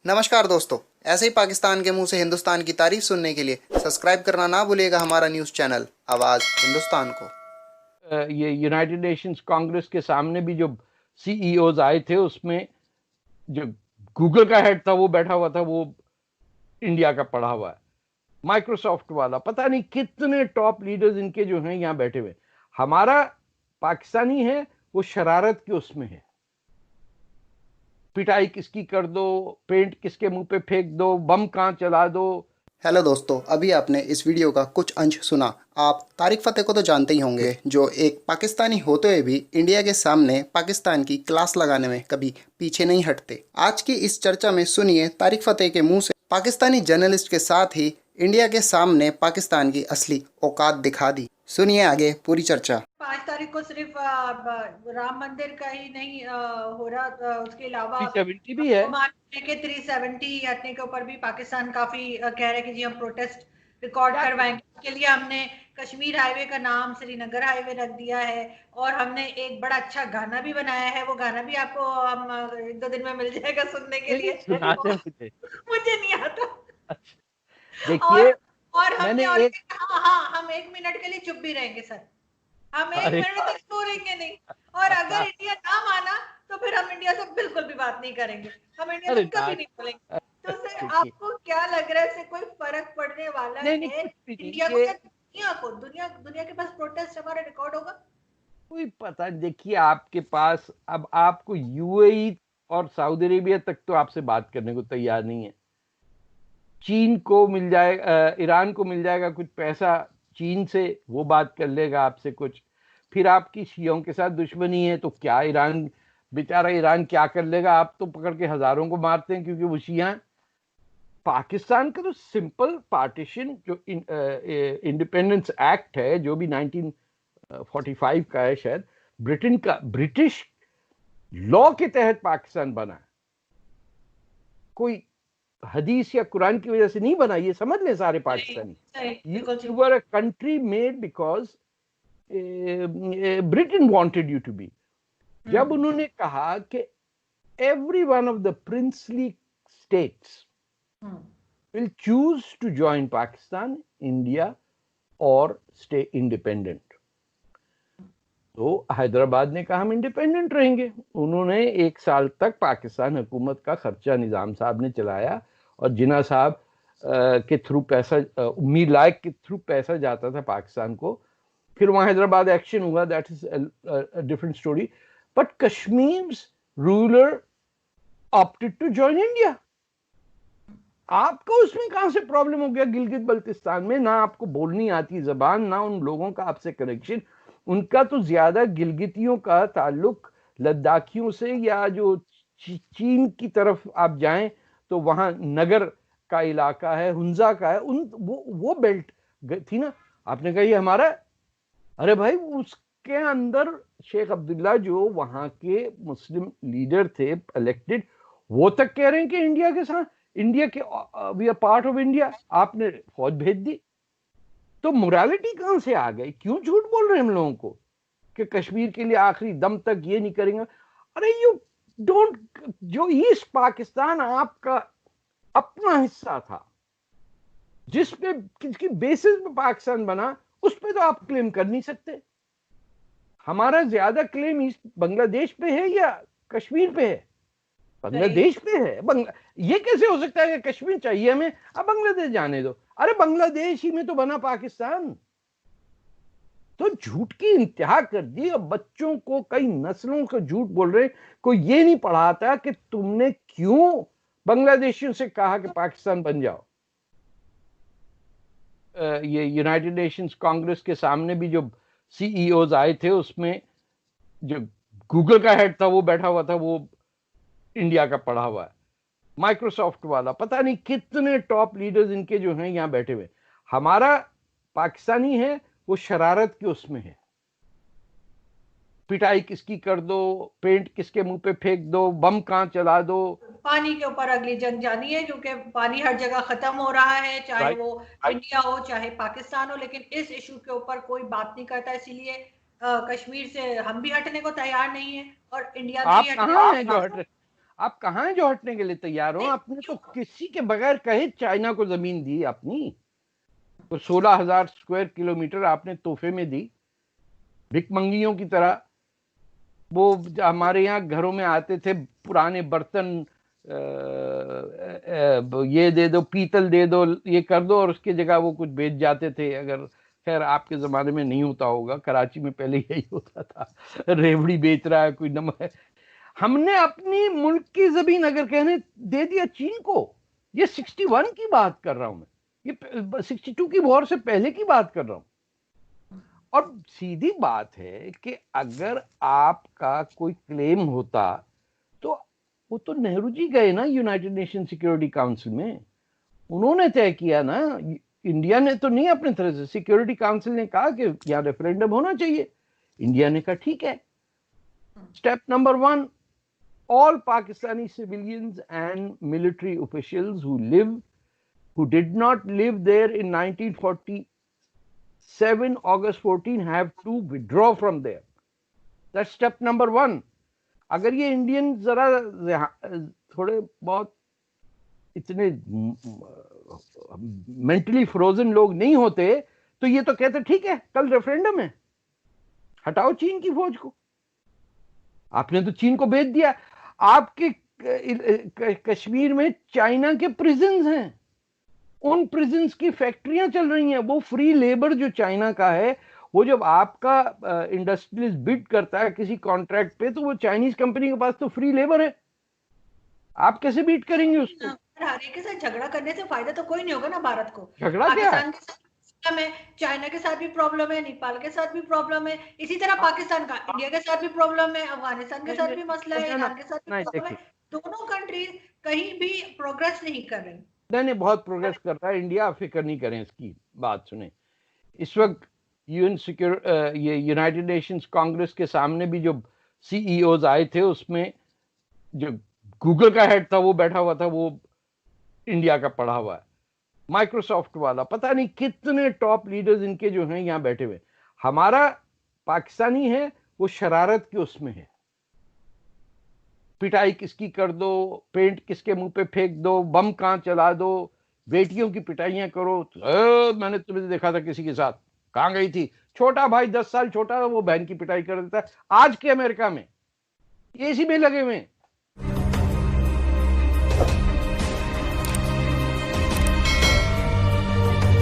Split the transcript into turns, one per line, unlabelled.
नमस्कार दोस्तों, ऐसे ही पाकिस्तान के मुंह से हिंदुस्तान की तारीफ सुनने के लिए सब्सक्राइब करना ना भूलिएगा हमारा न्यूज़ चैनल आवाज़ हिंदुस्तान को।
ये यूनाइटेड नेशंस कांग्रेस के सामने भी जो सीईओज आए थे उसमें जो गूगल का हेड था वो बैठा हुआ था, वो इंडिया का पढ़ा हुआ है। माइक्रोसॉफ्ट वाला, पता नहीं कितने टॉप लीडर्स इनके जो हैं यहाँ बैठे हुए। हमारा पाकिस्तानी है वो शरारत के उसमें है, पिटाई किसकी कर दो, पेंट किसके मुंह पे फेंक दो, बम कहां चला दो।
हेलो दोस्तों, अभी आपने इस वीडियो का कुछ अंश सुना। आप तारिक फ़तेह को तो जानते ही होंगे, जो एक पाकिस्तानी होते हुए भी इंडिया के सामने पाकिस्तान की क्लास लगाने में कभी पीछे नहीं हटते। आज की इस चर्चा में सुनिए तारिक फ़तेह के मुंह से पाकिस्तानी जर्नलिस्ट के साथ ही इंडिया के सामने पाकिस्तान की असली औकात दिखा दी। सुनिए आगे पूरी चर्चा।
5 तारीख को सिर्फ राम मंदिर का ही नहीं हो रहा, उसके अलावा
370 भी है।
370 हटने के ऊपर भी पाकिस्तान काफी कह रहे कि जी हम प्रोटेस्ट रिकॉर्ड करवाएंगे। उसके लिए हमने कश्मीर हाईवे का नाम श्रीनगर हाईवे रख दिया है और हमने एक बड़ा अच्छा गाना भी बनाया है। वो गाना भी आपको हम 1-2 दिन में मिल जाएगा सुनने के लिए।
सुना दे मुझे।
मुझे नहीं आता।
अच्छा, देखिए
और हमने
मैंने
और
एक
हाँ, हम 1 मिनट के लिए चुप भी रहेंगे सर। हम 1
अरे
मिनट तक छोड़ेंगे नहीं। और अगर इंडिया ना माना तो फिर हम इंडिया से बिल्कुल भी बात नहीं करेंगे। हम इंडिया
अरे
से कभी नहीं बोलेंगे। तो सर
देखिए,
आपको क्या लग रहा है, इससे कोई फर्क पड़ने वाला
नहीं नहीं
है
कुछ भी नहीं
इंडिया को
ये
या दुनिया को? दुनिया के पास प्रोटेस्ट हमारा रिकॉर्ड होगा?
कोई पता। देखिए आपके पास अब आपको यूएई और सऊदी अरेबिया तक तो आपसे बात करने को तैयार नहीं है। चीन को मिल जाए, ईरान को मिल जाएगा कुछ पैसा चीन से, वो बात कर लेगा आपसे कुछ। फिर आपकी शियों के साथ दुश्मनी है तो क्या ईरान, बेचारा ईरान क्या कर लेगा? आप तो पकड़ के हजारों को मारते हैं क्योंकि वो शिया हैं। पाकिस्तान का तो सिंपल पार्टीशन जो इंडिपेंडेंस एक्ट है, जो भी 1945 का है शायद, ब्रिटिश लॉ के तहत पाकिस्तान बना है। कोई हदीस या कुरान की वजह से नहीं बना, ये समझ ले सारे Pakistani. You were a country made because Britain wanted you to be. जब उन्होंने कहा कि every one of the princely states will choose to join Pakistan, India or stay independent, तो हैदराबाद ने कहा हम इंडिपेंडेंट रहेंगे। उन्होंने 1 साल तक पाकिस्तान हुकूमत का खर्चा निजाम साहब ने चलाया और जिन्ना साहब के थ्रू पैसा, मीर लायक के थ्रू पैसा जाता था पाकिस्तान को। फिर वहां हैदराबाद एक्शन हुआ, that is different story. But Kashmir ruler opted to join India। आपको उसमें कहां से प्रॉब्लम हो गया? गिलगित बल्तिस्तान में ना आपको बोलनी आती जबान, ना उन लोगों का आपसे कनेक्शन। उनका तो ज्यादा गिलगितियों का ताल्लुक लद्दाखियों से, या जो चीन की तरफ आप जाएं तो वहां नगर का इलाका है, हुंजा का है, उन वो बेल्ट थी ना। आपने कहा ये हमारा, अरे भाई उसके अंदर शेख अब्दुल्ला जो वहां के मुस्लिम लीडर थे इलेक्टेड, वो तक कह रहे हैं कि इंडिया के साथ, इंडिया के we are part of India. आपने फौज भेज दी, तो मोरालिटी कहां से आ गई? क्यों झूठ बोल रहे हैं हम लोगों को कि कश्मीर के लिए आखिरी दम तक ये नहीं करेंगे? अरे यू डोंट, जो ईस्ट पाकिस्तान आपका अपना हिस्सा था, जिसपे किसकी बेसिस पे पाकिस्तान बना, उस पर तो आप क्लेम कर नहीं सकते। हमारा ज्यादा क्लेम ईस्ट बांग्लादेश पे है या कश्मीर पे है? बांग्लादेश पे है। ये कैसे हो सकता है कि कश्मीर चाहिए हमें, अब बांग्लादेश जाने दो? अरे बांग्लादेश ही में तो बना पाकिस्तान। तो झूठ की इंतहा कर दी। अब बच्चों को कई नस्लों का झूठ बोल रहे, कोई ये नहीं पढ़ाता कि तुमने क्यों बांग्लादेशियों से कहा कि पाकिस्तान बन जाओ। ये यूनाइटेड नेशंस कांग्रेस के सामने भी जो सीईओज आए थे उसमें जो गूगल का हेड था वो बैठा हुआ था, वो इंडिया का पढ़ा हुआ है। माइक्रोसॉफ्ट वाला, पता नहीं कितने टॉप लीडर्स इनके जो हैं यहाँ बैठे हुए। हमारा पाकिस्तानी है वो शरारत के उसमें है, पिटाई किसकी कर दो, पेंट किसके मुंह पे फेंक दो, बम कहां चला दो।
पानी के ऊपर अगली जंग जानी है, क्योंकि पानी हर जगह खत्म हो रहा है, चाहे वो इंडिया हो चाहे पाकिस्तान हो। लेकिन इस इशू के ऊपर कोई बात नहीं करता, इसीलिए कश्मीर से हम भी हटने को तैयार नहीं है और इंडिया भी
आप
हटने
कहां हैं जो हट रहे? आप कहाँ हैं जो हटने के लिए तैयार हो? आपने तो किसी के बगैर कहे चाइना को जमीन दी अपनी, तो 16,000 स्क्वायर किलोमीटर आपने तोहफे में दी भिकमंगियों की तरह। वो हमारे यहाँ घरों में आते थे, पुराने बर्तन, ये दे दो, पीतल दे दो, ये कर दो, और उसकी जगह वो कुछ बेच जाते थे। अगर खैर आपके जमाने में नहीं होता होगा, कराची में पहले यही होता था, रेवड़ी बेच रहा है कोई, नमक। हमने अपनी मुल्क की जमीन अगर कहने दे दिया चीन को, ये 61 की बात कर रहा हूं मैं, ये 62 की वॉर से पहले की बात कर रहा हूं। और सीधी बात है कि अगर आपका कोई क्लेम होता तो वो तो नेहरू जी गए ना यूनाइटेड नेशन सिक्योरिटी काउंसिल में, उन्होंने तय किया ना, इंडिया ने तो नहीं अपने तरह से। सिक्योरिटी काउंसिल ने कहा कि यहाँ रेफरेंडम होना चाहिए, इंडिया ने कहा ठीक है। Step number 1, all Pakistani civilians and military officials who did not live there in 1947 August 14 have to withdraw from there. That's step number 1. अगर ये इंडियन जरा थोड़े बहुत इतने मेंटली फ्रोजन लोग नहीं होते तो ये तो कहते ठीक है कल रेफरेंडम है, हटाओ चीन की फौज को। आपने तो चीन को भेज दिया। आपके कश्मीर में चाइना के प्रिजन्स हैं, उन प्रिजन्स की फैक्ट्रियां चल रही हैं। वो फ्री लेबर जो चाइना का है, वो जब आपका इंडस्ट्रियलिस्ट बिड करता है किसी कॉन्ट्रैक्ट पे, तो वो चाइनीज कंपनी के पास तो फ्री लेबर है, आप कैसे बीट करेंगे उसको?
हर के साथ झगड़ा करने से फायदा तो कोई नहीं होगा ना भारत को।
झगड़ा क्या है?
पाकिस्तान के साथ है, चाइना के साथ भी प्रॉब्लम है, नेपाल के साथ भी प्रॉब्लम है, इसी तरह पाकिस्तान का इंडिया के साथ भी प्रॉब्लम है, अफगानिस्तान के साथ भी मसला है, ईरान के साथ भी प्रॉब्लम है। दोनों कंट्रीज कहीं भी प्रोग्रेस नहीं कर रही।
नहीं, बहुत प्रोग्रेस कर रहा है इंडिया, फिक्र नहीं करें इसकी। बात सुने, इस वक्त ये यूनाइटेड नेशंस कांग्रेस के सामने भी जो सीईओज आए थे, उसमें जो गूगल का हेड था वो बैठा हुआ था, वो इंडिया का पढ़ा हुआ है, माइक्रोसॉफ्ट वाला, पता नहीं कितने टॉप लीडर्स इनके जो हैं यहाँ बैठे हुए। हमारा पाकिस्तानी है वो शरारत के उसमें है, पिटाई किसकी कर दो, पेंट किसके मुंह पे फेंक दो, बम कहां चला दो, बेटियों की पिटाइयां करो। मैंने तुम्हें देखा था किसी के साथ, कहां गई थी? छोटा भाई 10 साल छोटा, वो बहन की पिटाई कर देता है। आज के अमेरिका में ये इसी में लगे हुए हैं।